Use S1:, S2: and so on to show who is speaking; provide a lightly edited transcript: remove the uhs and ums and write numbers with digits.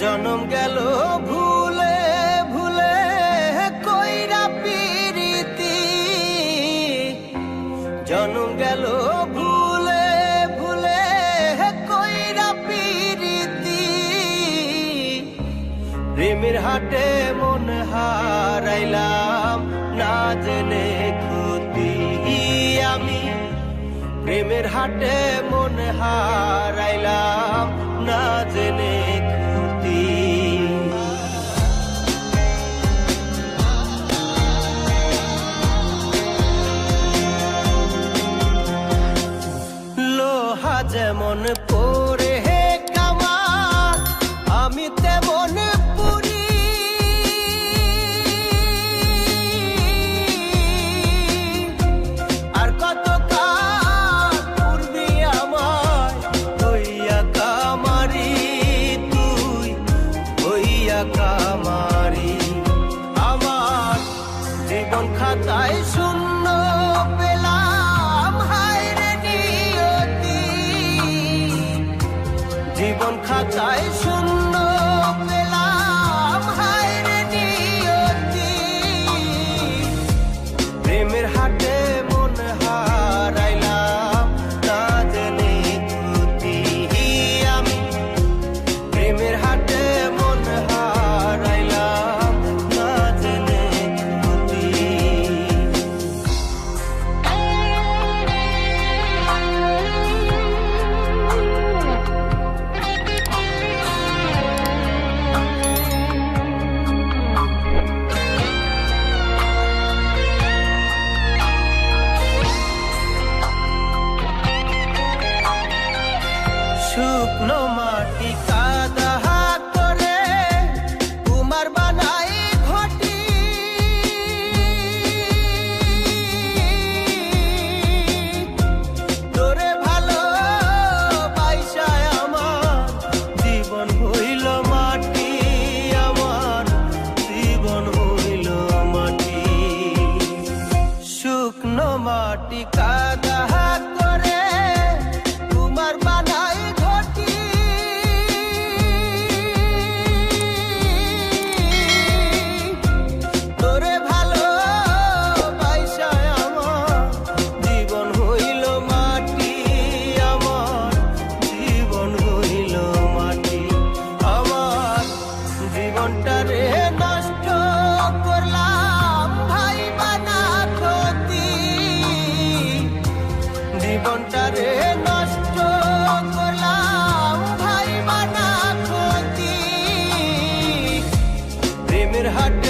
S1: জনম গেল ভুলে ভুলে কইরা পিরিতি, জনম গেল ভুলে ভুলে কইরা পিরিতি। প্রেমের হাটে মন হারাইলাম না জেনে ক্ষতি আমি, প্রেমের হাটে মন হারাইলাম না জেনে ক্ষতি। লোহা যেমন পরে হে কামার, আমি তেমন পুরি। আর কত কাল পূর্বি আমার হইয়া কামারি, তুই হইয়া কামারি। আমার জীবন খাতায় শূন্য পেলাম হায়রে নিয়তি, জীবন খাতায় শূন্য পেলাম হায়রে নিয়তি। প্রেমের হাটে মন হারাইলাম না জেনে ক্ষতি আমি, প্রেমের হাটে মন হারাইলাম না জেনে ক্ষতি। শুকনো মাটি কাদা করে কুমার বানাই ঘটি, তোরে ভালো বাইসায় আমার জীবন হইল মাটি, আমার জীবন হইল মাটি। শুকনো মাটি কাদা করে কুমার বানাই ঘটি, তোরে ভালো বাইসায় আমার জীবন হইল মাটি, আমার জীবন হইল মাটি। আমার জীবনটারে নষ্ট করলাম ভাই বানা ক্ষতি, জীবনটারে নষ্ট করলাম ভাই বানা ক্ষতি। প্রেমের হাটে